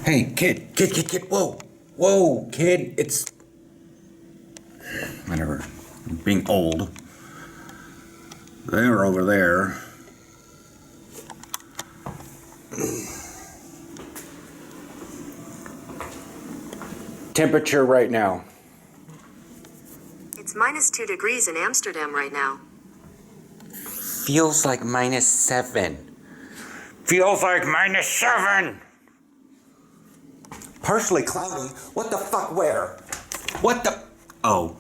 Hey, kid, whoa. Whoa, kid, it's... Whatever. I'm being old. They're over there. Temperature right now. It's -2 degrees in Amsterdam right now. Feels like -7. Feels like -7! Partially cloudy. What the fuck, where? What the... Oh.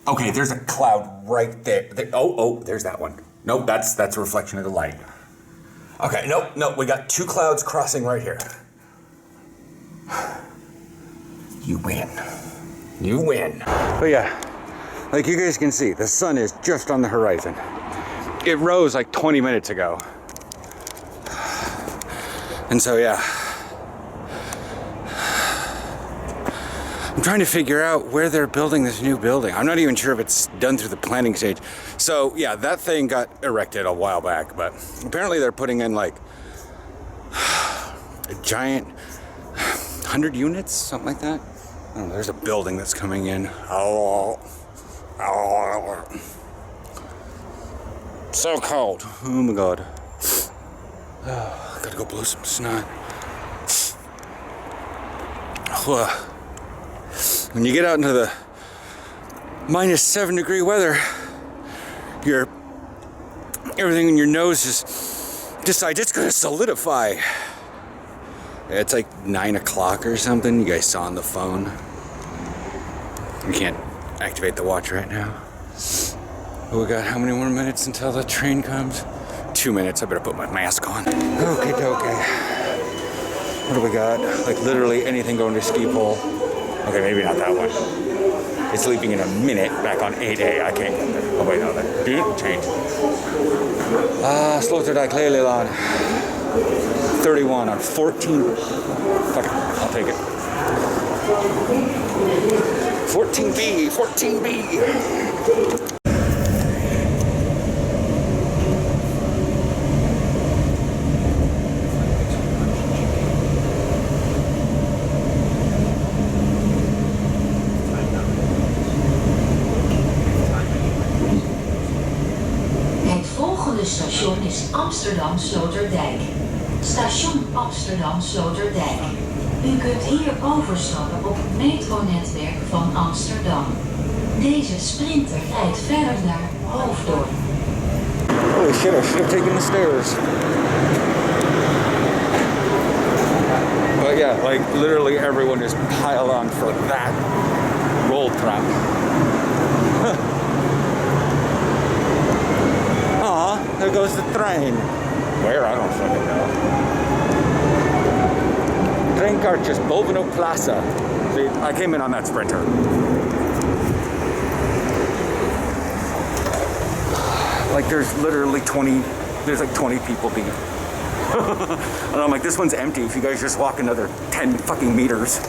Okay, there's a cloud right there. Oh, there's that one. Nope, that's a reflection of the light. Okay, nope, we got two clouds crossing right here. You win. You win. But yeah, like you guys can see, the sun is just on the horizon. It rose like 20 minutes ago. And so yeah. I'm trying to figure out where they're building this new building. I'm not even sure if it's done through the planning stage. So yeah, that thing got erected a while back, but apparently they're putting in like a giant 100 units, something like that. I don't know, there's a building that's coming in. So cold. Oh my God. Oh, gotta go blow some snot. When you get out into the -7 degree weather, everything in your nose just decides it's gonna solidify. It's like 9 o'clock or something. You guys saw on the phone. You can't activate the watch right now. We got how many more minutes until the train comes? 2 minutes. I better put my mask on. Okay. What do we got? Like literally anything going to ski pole. Okay, maybe not that one. It's leaving in a minute back on 8A. I can't get there. Oh wait, no, that didn't change. Slow to die clearly on 31 on 14. Fuck it, I'll take it. 14B. Station is Amsterdam Sloterdijk. Station Amsterdam Sloterdijk. U kunt hier overstappen op het metronetwerk van Amsterdam. Deze sprinter rijdt verder naar Hoofddorp. Holy shit, I should have taken the stairs. But yeah, like literally everyone is piled on for that roll trap. There goes the train. Where? I don't fucking know. Train Cartjes, Bovenop Plaza. See, I came in on that sprinter. Like there's literally 20 people deep. And I'm like, this one's empty if you guys just walk another 10 fucking meters.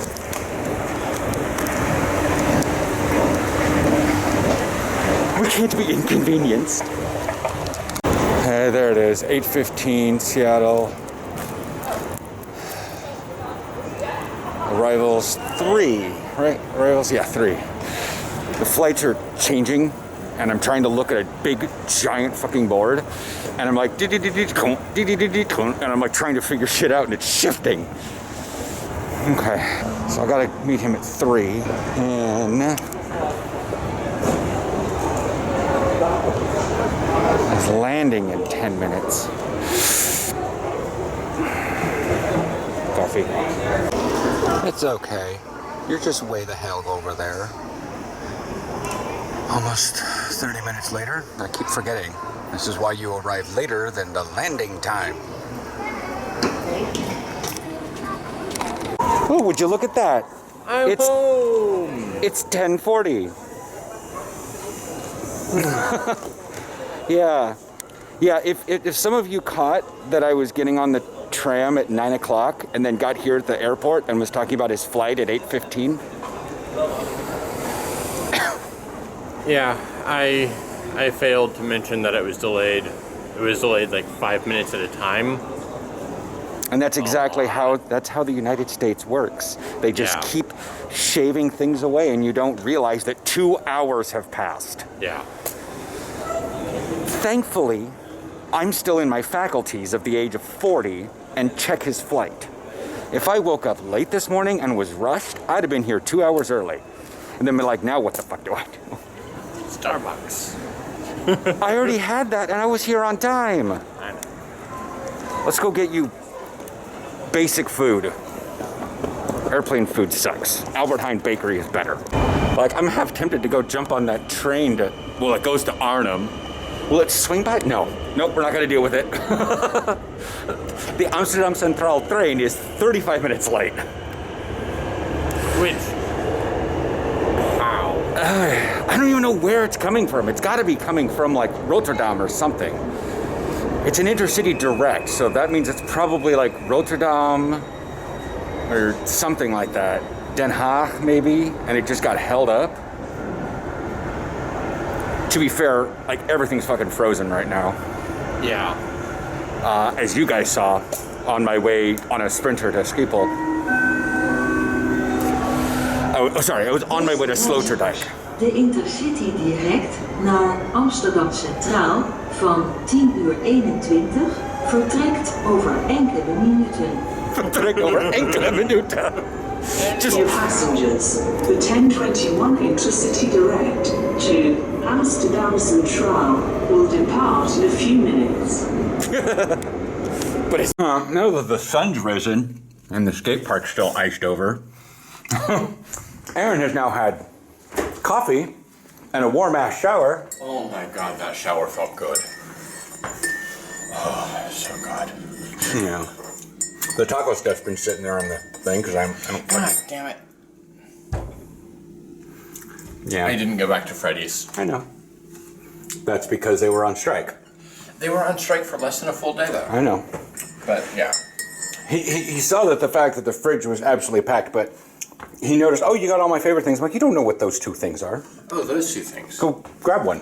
We can't be inconvenienced. Hey, there it is, 8:15, Seattle. Arrivals 3, right? Arrivals, yeah, 3. The flights are changing, and I'm trying to look at a big, giant fucking board, and I'm like, and I'm like trying to figure shit out, and it's shifting. Okay, so I gotta meet him at 3, and is landing in 10 minutes. Coffee. It's okay. You're just way the hell over there. Almost 30 minutes later. I keep forgetting. This is why you arrive later than the landing time. Oh, would you look at that? I'm home. It's 10:40. Yeah. If some of you caught that I was getting on the tram at 9 o'clock and then got here at the airport and was talking about his flight at 8:15. Yeah, I failed to mention that it was delayed. It was delayed like 5 minutes at a time. And that's exactly how the United States works. They just keep shaving things away, and you don't realize that 2 hours have passed. Yeah. Thankfully, I'm still in my faculties of the age of 40 and check his flight. If I woke up late this morning and was rushed, I'd have been here 2 hours early. And then be like, now what the fuck do I do? Starbucks. I already had that and I was here on time. I know. Let's go get you basic food. Airplane food sucks. Albert Heijn Bakery is better. Like, I'm half tempted to go jump on that train to, well, it goes to Arnhem. Will it swing by? No. Nope, we're not going to deal with it. The Amsterdam Centraal train is 35 minutes late. Which? Wow. I don't even know where it's coming from. It's got to be coming from, like, Rotterdam or something. It's an intercity direct, so that means it's probably, like, Rotterdam or something like that. Den Haag, maybe, and it just got held up. To be fair, like, everything's fucking frozen right now. Yeah. As you guys saw, on my way on a Sprinter to Schiphol. Oh, sorry, I was on my way to Sloterdijk. De Intercity direct naar Amsterdam Centraal van 10:21 vertrekt over enkele minuten. Vertrekt over enkele minuten. Dear passengers, the 1021 Intercity Direct to Amsterdam Centraal will depart in a few minutes. But it's now that the sun's risen and the skate park's still iced over, Aaron has now had coffee and a warm-ass shower. Oh my god, that shower felt good. Oh, so good. Yeah. The taco stuff's been sitting there on the thing because I don't. God damn it. Yeah. I didn't go back to Freddy's. I know. That's because they were on strike. They were on strike for less than a full day, though. I know. But yeah. He saw that the fact that the fridge was absolutely packed, but he noticed, oh, you got all my favorite things. I'm like, you don't know what those two things are. Oh, those two things. Go grab one.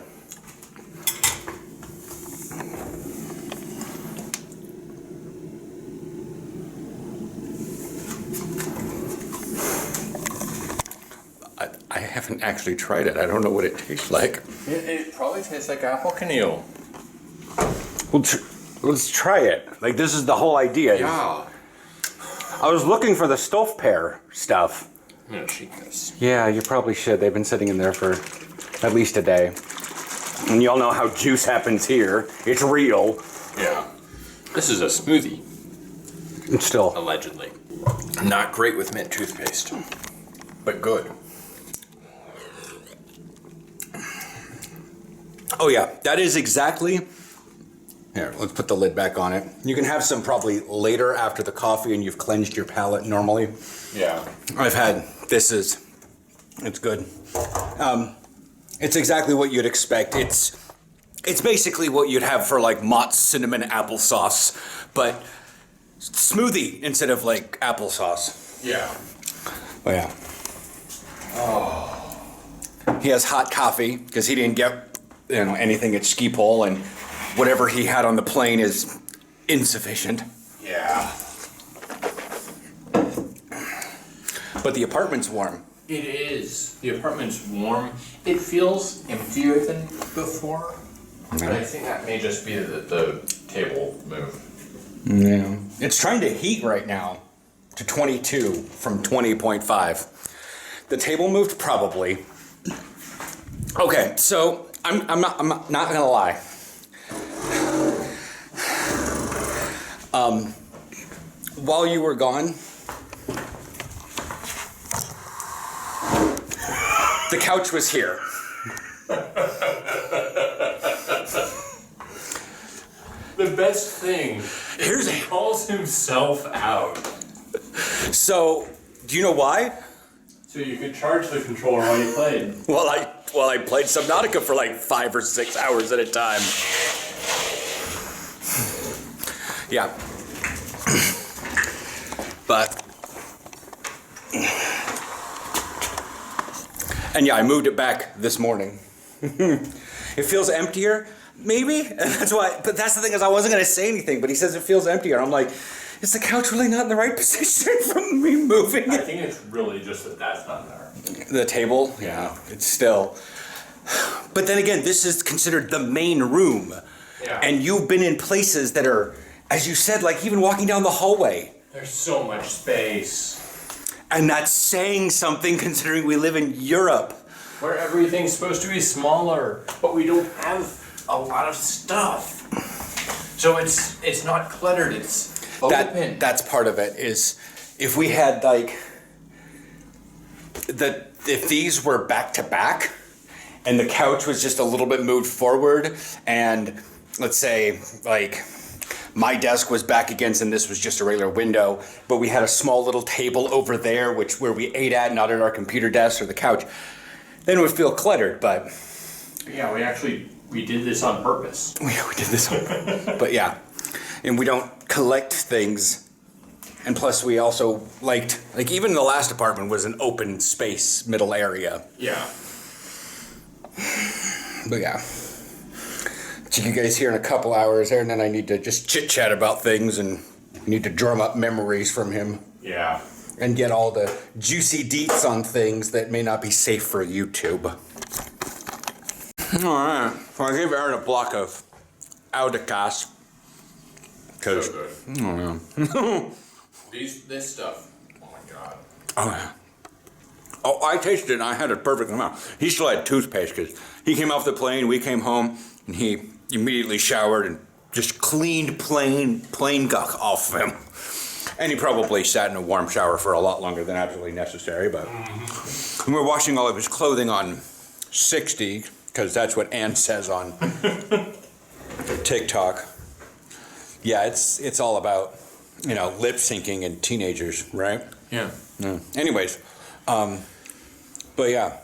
I haven't actually tried it. I don't know what it tastes like. It probably tastes like apple canoe. Well, let's try it. Like, this is the whole idea. Yeah. I was looking for the Stolf pear stuff. I'm gonna cheat this. Yeah, you probably should. They've been sitting in there for at least a day. And y'all know how juice happens here. It's real. Yeah. This is a smoothie. It's still. Allegedly. Not great with mint toothpaste, but good. Oh yeah, that is exactly. Here, let's put the lid back on it. You can have some probably later after the coffee and you've cleansed your palate normally. Yeah. I've had, it's good. It's exactly what you'd expect. It's basically what you'd have for like Mott's cinnamon applesauce, but smoothie instead of like applesauce. Yeah. Oh yeah. Oh. He has hot coffee because he didn't get anything at Schiphol, and whatever he had on the plane is insufficient. Yeah. But the apartment's warm. It is. The apartment's warm. It feels emptier than before. But I think that may just be the table move. Yeah. It's trying to heat right now to 22 from 20.5. The table moved? Probably. Okay, so I'm not gonna lie. While you were gone, the couch was here. The best thing is he calls himself out. So, do you know why? So you could charge the controller while you played. Well, I played Subnautica for like 5 or 6 hours at a time. Yeah. But, and yeah, I moved it back this morning. It feels emptier, maybe, and that's why. But that's the thing is, I wasn't gonna say anything. But he says it feels emptier. I'm like, Is the couch really not in the right position from me moving I it? think it's really just that that's not there. The table? Yeah, it's still. But then again, this is considered the main room. Yeah. And you've been in places that are, as you said, like even walking down the hallway. There's so much space. And that's saying something considering we live in Europe. Where everything's supposed to be smaller, but we don't have a lot of stuff. So it's not cluttered, it's open. That's part of it, is if we had like, if these were back to back, and the couch was just a little bit moved forward, and let's say like my desk was back against and this was just a regular window, but we had a small little table over there where we ate at, not at our computer desk or the couch, then it would feel cluttered. But yeah, we did this on purpose. we did this but yeah, and we don't collect things. And plus we also liked, like even the last apartment was an open space middle area. Yeah. But yeah, see you guys here in a couple hours there, and then I need to just chit chat about things and need to drum up memories from him Yeah. and get all the juicy deets on things that may not be safe for YouTube. All right, so I gave Aaron a block of Aldecas. So good. Oh yeah. This stuff, oh my god. Oh yeah. Oh, I tasted it and I had a perfect amount. He still had toothpaste because he came off the plane, we came home, and he immediately showered and just cleaned plain guck off of him. And he probably sat in a warm shower for a lot longer than absolutely necessary, but we were washing all of his clothing on 60, because that's what Ann says on TikTok. Yeah, it's all about, lip syncing and teenagers, right? Yeah. Anyways, but yeah.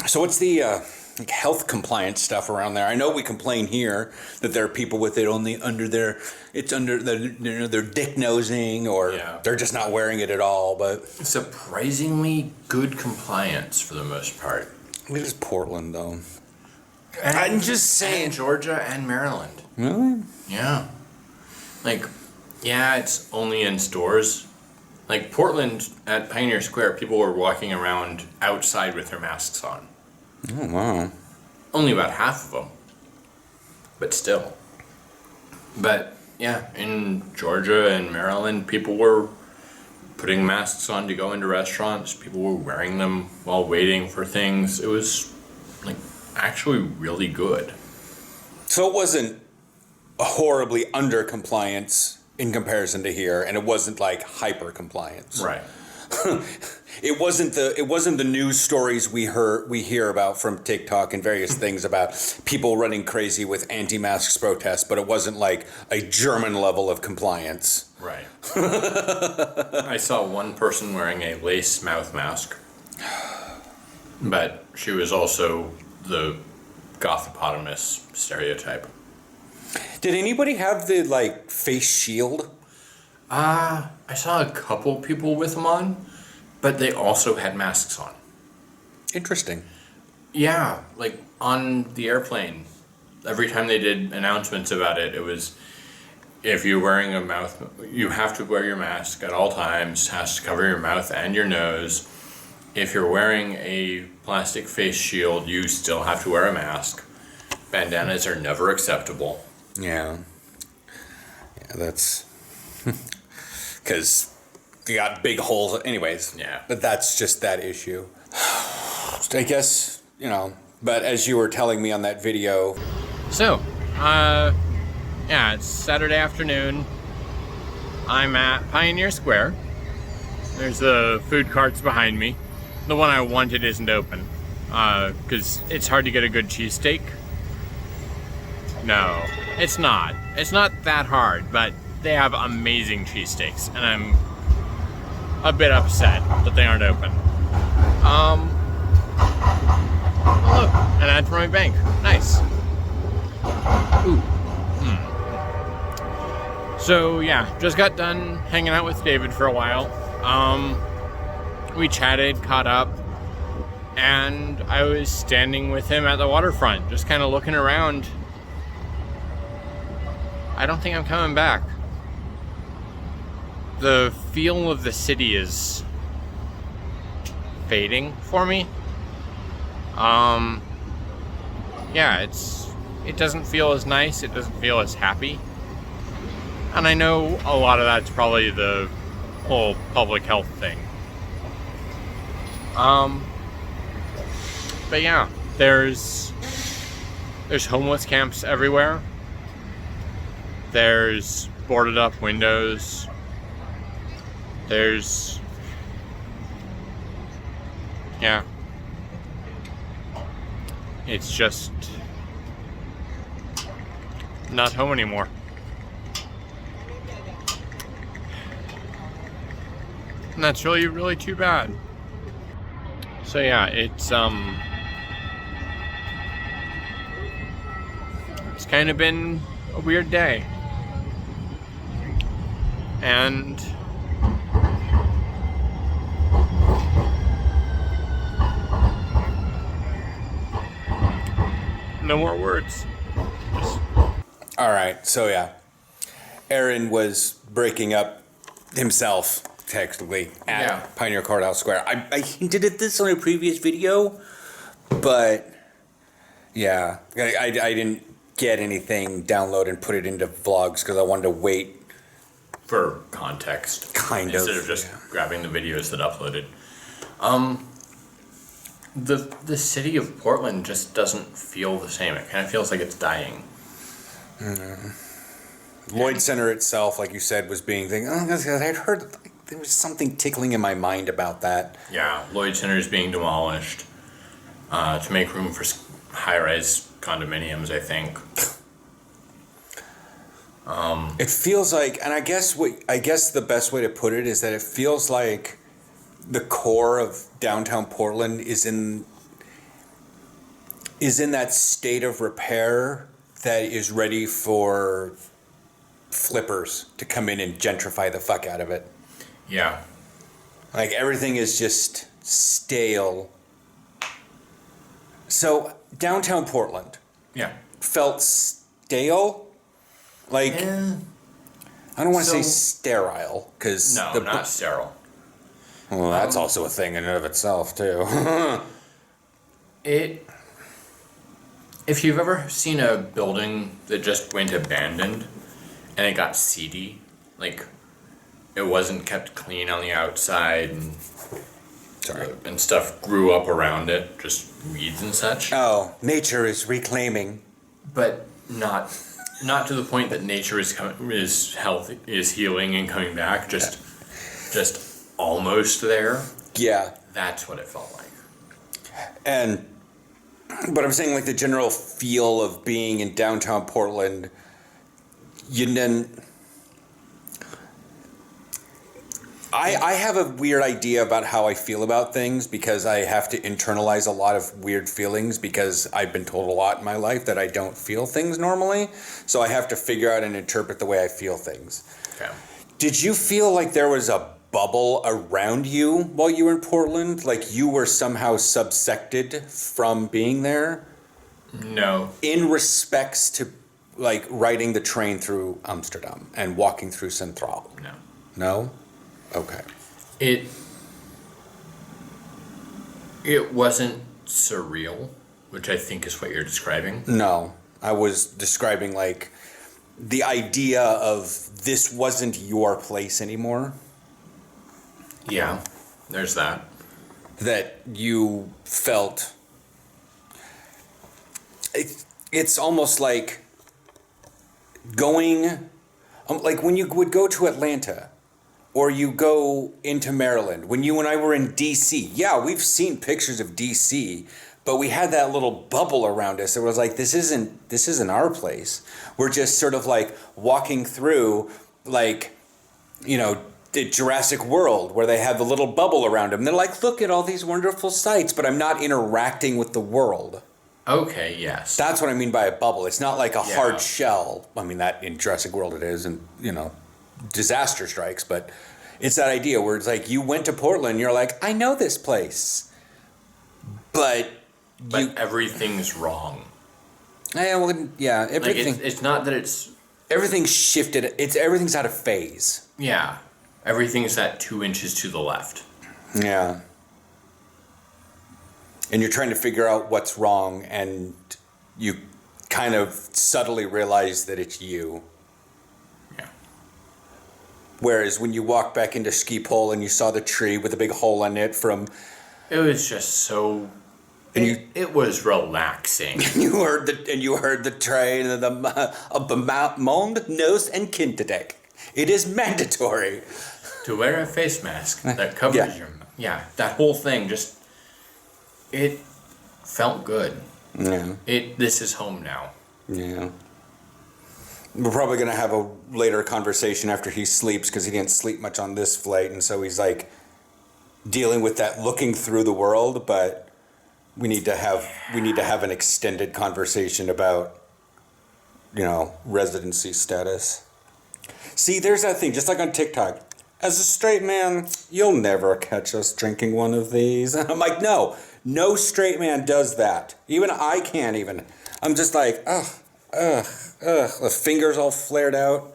So what's the health compliance stuff around there? I know we complain here that there are people with it only under their dick nosing, or they're just not wearing it at all. But Surprisingly good compliance for the most part. it is Portland, though. And, I'm just saying. and Georgia and Maryland. Really? Yeah. It's only in stores. Like Portland at Pioneer Square, people were walking around outside with their masks on. Oh wow. Only about half of them. But still. But yeah, in Georgia and Maryland, people were putting masks on to go into restaurants. People were wearing them while waiting for things. It was actually really good. So it wasn't horribly under compliance in comparison to here, and it wasn't like hyper compliance. Right. It wasn't the news stories we hear about from TikTok and various things about people running crazy with anti-masks protests, but it wasn't like a German level of compliance. Right. I saw one person wearing a lace mouth mask, but she was also the gothopotamus stereotype. Did anybody have the face shield? I saw a couple people with them on, but they also had masks on. Interesting. Yeah, on the airplane, every time they did announcements about it, it was, if you're wearing a mouth, you have to wear your mask at all times, has to cover your mouth and your nose. If you're wearing a plastic face shield, you still have to wear a mask. Bandanas are never acceptable. Yeah. Yeah, that's because you got big holes. Anyways. Yeah. But that's just that issue. I guess, but as you were telling me on that video. So, it's Saturday afternoon. I'm at Pioneer Square. There's the food carts behind me. The one I wanted isn't open, because it's hard to get a good cheesesteak. No, it's not. It's not that hard, but they have amazing cheesesteaks, and I'm a bit upset that they aren't open. Oh, look, an ad for my bank. Nice. Ooh. So yeah, just got done hanging out with David for a while. We chatted, caught up, and I was standing with him at the waterfront, just kind of looking around. I don't think I'm coming back. the feel of the city is fading for me. Yeah, it doesn't feel as nice, it doesn't feel as happy. And I know a lot of that's probably the whole public health thing. But yeah, there's homeless camps everywhere. There's boarded up windows. Yeah. It's just not home anymore. And that's really, really too bad. So yeah, it's kind of been a weird day. And no more words. All right, so yeah, Aaron was breaking up himself, technically, at Pioneer Courthouse Square. I hinted at this on a previous video, but yeah, I didn't get anything download and put it into vlogs because I wanted to wait. For context. Kind of. Instead of just grabbing the videos that uploaded. The city of Portland just doesn't feel the same. It kind of feels like it's dying. Lloyd Center itself, like you said, was being thinking, I'd heard there was something tickling in my mind about that. Yeah, Lloyd Center is being demolished to make room for high-rise condominiums, I think. It feels like, and I guess the best way to put it is that it feels like the core of downtown Portland is in that state of repair that is ready for flippers to come in and gentrify the fuck out of it. Yeah. Like everything is just stale. So downtown Portland felt stale. Like, I don't want to say sterile, because... No, not sterile. Well, that's also a thing in and of itself, too. If you've ever seen a building that just went abandoned, and it got seedy, like, it wasn't kept clean on the outside, and stuff grew up around it, just weeds and such. Oh, nature is reclaiming. But not to the point that nature is healing and coming back. Just almost there. Yeah. That's what it felt like. But I'm saying, like, the general feel of being in downtown Portland, I have a weird idea about how I feel about things because I have to internalize a lot of weird feelings because I've been told a lot in my life that I don't feel things normally. So I have to figure out and interpret the way I feel things. Okay. Did you feel like there was a bubble around you while you were in Portland? Like you were somehow subsected from being there? No. In respects to, like, riding the train through Amsterdam and walking through Centraal? No. No? Okay. It wasn't surreal, which I think is what you're describing. No. I was describing, like, the idea of this wasn't your place anymore. Yeah, there's that. That you felt... It's almost like going... like when you would go to Atlanta... Or you go into Maryland. When you and I were in D.C., yeah, we've seen pictures of D.C., but we had that little bubble around us. It was like, this isn't our place. We're just sort of like walking through, like, the Jurassic World, where they have the little bubble around them. They're like, look at all these wonderful sights, but I'm not interacting with the world. Okay, yes. That's what I mean by a bubble. It's not like a hard shell. I mean, that in Jurassic World it is, and, disaster strikes, but it's that idea where it's like you went to Portland, you're like, I know this place, but everything's wrong. Everything. Like it's not that it's everything's shifted. Everything's out of phase. Yeah, Everything's at 2 inches to the left. Yeah. And you're trying to figure out what's wrong, and you kind of subtly realize that it's you. Yeah. Whereas when you walk back into Ski Pole and you saw the tree with a big hole in it from... It was just so... And it was relaxing. you heard the train of the Mond, Nose, and Kinderdeck. It is mandatory. To wear a face mask that covers your mouth. Yeah, that whole thing just... It felt good. Yeah. This is home now. Yeah. We're probably going to have a later conversation after he sleeps, because he didn't sleep much on this flight, and so he's like dealing with that looking through the world, but we need to have an extended conversation about, residency status. See, there's that thing, just like on TikTok. As a straight man, you'll never catch us drinking one of these. And I'm like, no straight man does that. Even I can't even. I'm just like, the fingers all flared out.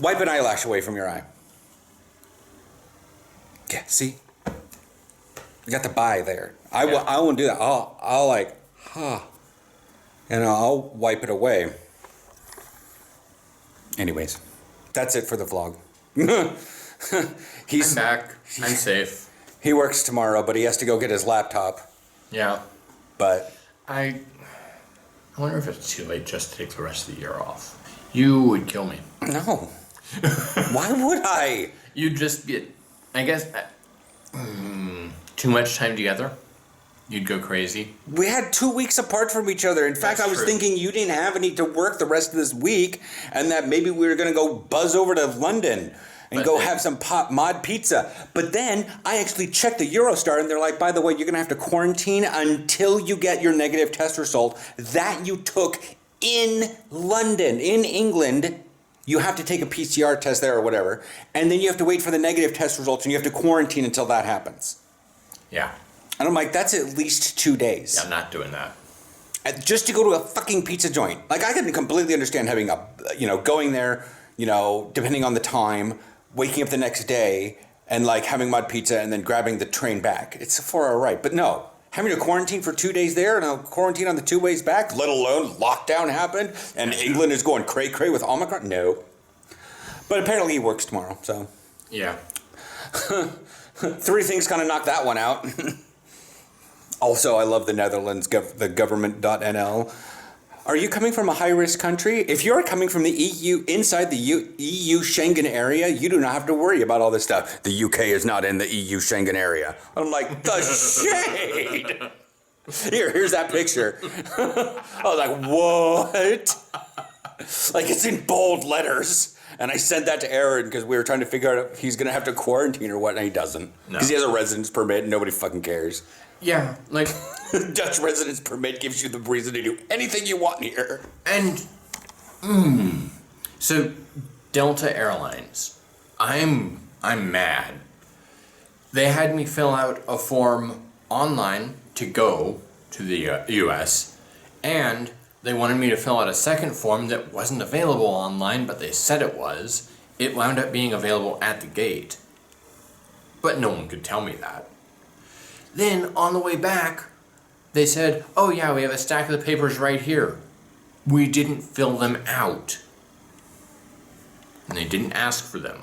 Wipe an eyelash away from your eye. Yeah, see? You got the bye there. I won't do that. I'll like, and I'll wipe it away. Anyways, that's it for the vlog. I'm back. I'm safe. He works tomorrow, but he has to go get his laptop. Yeah. But I wonder if it's too late just to take the rest of the year off. You would kill me. No. Why would I? You'd just get, I guess, too much time together. You'd go crazy. We had 2 weeks apart from each other. In fact, I was thinking you didn't have any to work the rest of this week, and that maybe we were going to go buzz over to London and go have some mod pizza. But then I actually checked the Eurostar, and they're like, by the way, you're going to have to quarantine until you get your negative test result that you took in London, in England. You have to take a PCR test there or whatever, and then you have to wait for the negative test results, and you have to quarantine until that happens. Yeah. And I'm like, that's at least 2 days. Yeah, I'm not doing that. Just to go to a fucking pizza joint. Like, I can completely understand having going there, depending on the time, waking up the next day, and like having mod pizza and then grabbing the train back. It's a 4-hour ride. But no, having to quarantine for 2 days there and a quarantine on the 2 ways back, let alone lockdown happened, and England is going cray-cray with Omicron. No. But apparently he works tomorrow, so. Yeah. 3 things kind of knocked that one out. Also, I love the Netherlands, the government.nl. Are you coming from a high-risk country? If you're coming from the EU, inside the EU Schengen area, you do not have to worry about all this stuff. The UK is not in the EU Schengen area. I'm like, the shade! Here's that picture. I was like, what? Like, it's in bold letters. And I sent that to Aaron because we were trying to figure out if he's going to have to quarantine or what, and he doesn't. Because he has a residence permit and nobody fucking cares. Yeah, like... Dutch residence permit gives you the reason to do anything you want here. And, so, Delta Airlines, I'm mad. They had me fill out a form online to go to the US, and they wanted me to fill out a second form that wasn't available online, but they said it was. It wound up being available at the gate. But no one could tell me that. Then, on the way back, they said, oh yeah, we have a stack of the papers right here. We didn't fill them out. And they didn't ask for them.